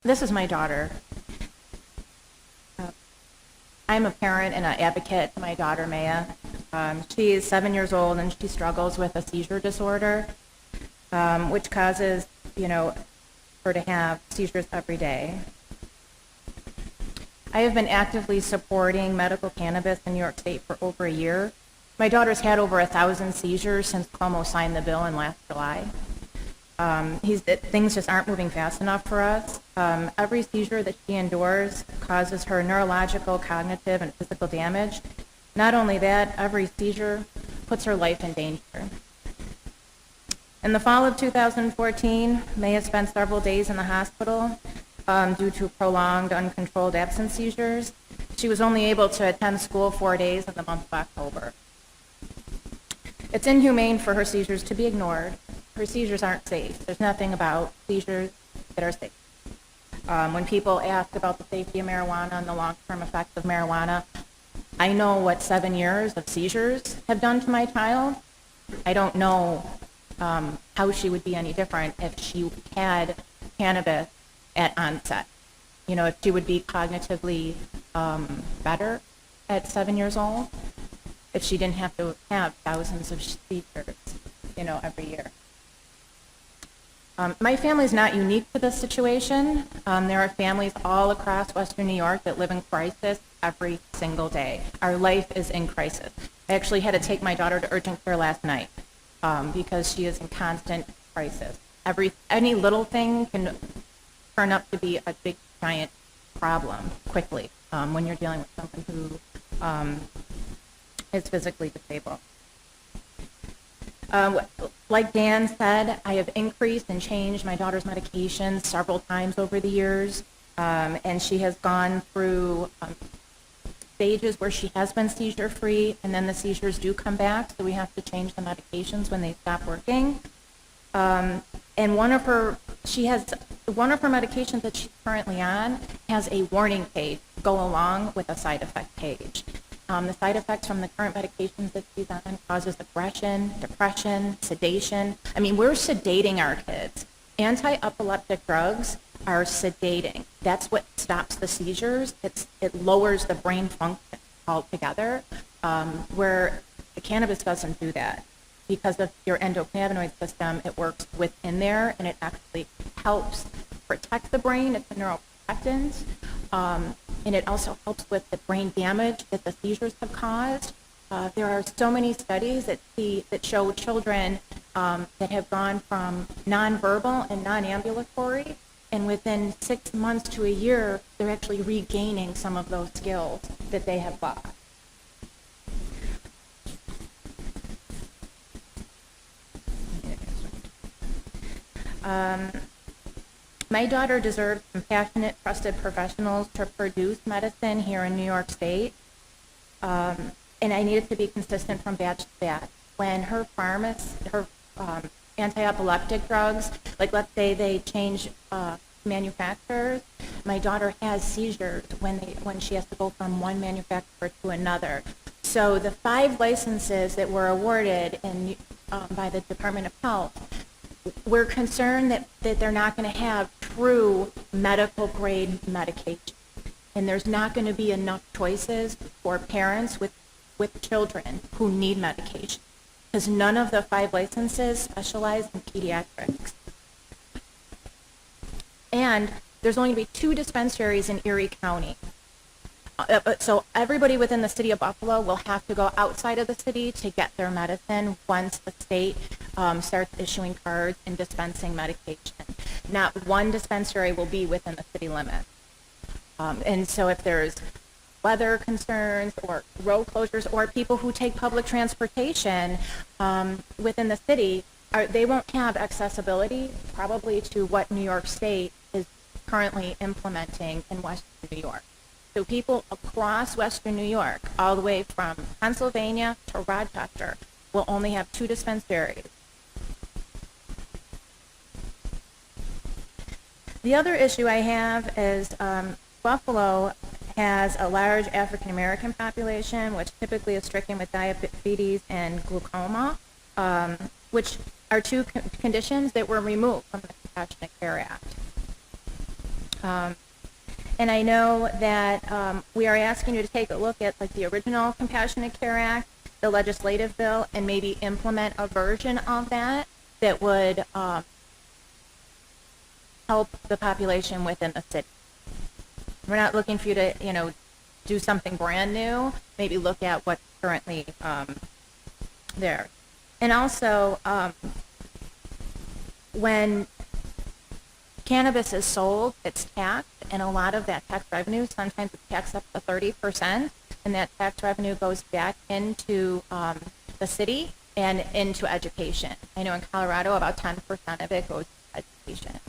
This is my daughter. I'm a parent and an advocate to my daughter, Maya. She is 7 years old and she struggles with a seizure disorder, which causes, her to have seizures every day. I have been actively supporting medical cannabis in New York State for over a year. My daughter's had over 1,000 seizures since Cuomo signed the bill in last July. Things just aren't moving fast enough for us. Every seizure that she endures causes her neurological, cognitive, and physical damage. Not only that, every seizure puts her life in danger. In the fall of 2014, Maya spent several days in the hospital due to prolonged, uncontrolled absence seizures. She was only able to attend school 4 days in the month of October. It's inhumane for her seizures to be ignored. Her seizures aren't safe. There's nothing about seizures that are safe. When people ask about the safety of marijuana and the long-term effects of marijuana, I know what 7 years of seizures have done to my child. I don't know how she would be any different if she had cannabis at onset. If she would be cognitively better at 7 years old, if she didn't have to have thousands of seizures, every year. My family is not unique to this situation. There are families all across Western New York that live in crisis every single day. Our life is in crisis. I actually had to take my daughter to urgent care last night because she is in constant crisis. Any little thing can turn up to be a big, giant problem quickly when you're dealing with someone who is physically disabled. Like Dan said, I have increased and changed my daughter's medications several times over the years, and she has gone through stages where she has been seizure-free, and then the seizures do come back, so we have to change the medications when they stop working. And one of her medications that she's currently on has a warning page go along with a side effect page. The side effects from the current medications that she's on causes aggression, depression, sedation. We're sedating our kids. Anti-epileptic drugs are sedating. That's what stops the seizures. It lowers the brain function altogether, where the cannabis doesn't do that. Because of your endocannabinoid system, it works within there, and it actually helps protect the brain. It's a neuroprotectant. And it also helps with the brain damage that the seizures have caused. There are so many studies that show children that have gone from nonverbal and non-ambulatory, and within 6 months to a year, they're actually regaining some of those skills that they have lost. My daughter deserves compassionate, trusted professionals to produce medicine here in New York State, and I need it to be consistent from batch to batch. When her anti-epileptic drugs, like let's say they change manufacturers, my daughter has seizures when she has to go from one manufacturer to another. So the 5 licenses that were awarded by the Department of Health, we're concerned that they're not going to have true medical grade medication. And there's not going to be enough choices for parents with children who need medication, because none of the 5 licenses specialize in pediatrics. And there's only going to be 2 dispensaries in Erie County. So everybody within the city of Buffalo will have to go outside of the city to get their medicine once the state starts issuing cards and dispensing medication. Not one dispensary will be within the city limits. And so if there's weather concerns or road closures or people who take public transportation within the city, they won't have accessibility probably to what New York State is currently implementing in Western New York. So people across Western New York, all the way from Pennsylvania to Rochester, will only have 2 dispensaries. The other issue I have is Buffalo has a large African American population, which typically is stricken with diabetes and glaucoma, which are 2 conditions that were removed from the Compassionate Care Act. And I know that we are asking you to take a look at like the original Compassionate Care Act, the legislative bill, and maybe implement a version of that that would help the population within the city. We're not looking for you to, do something brand new. Maybe look at what's currently there. And also, when cannabis is sold, it's taxed, and a lot of that tax revenue, sometimes it's taxed up to 30%, and that tax revenue goes back into the city and into education. I know in Colorado, about 10% of it goes to education.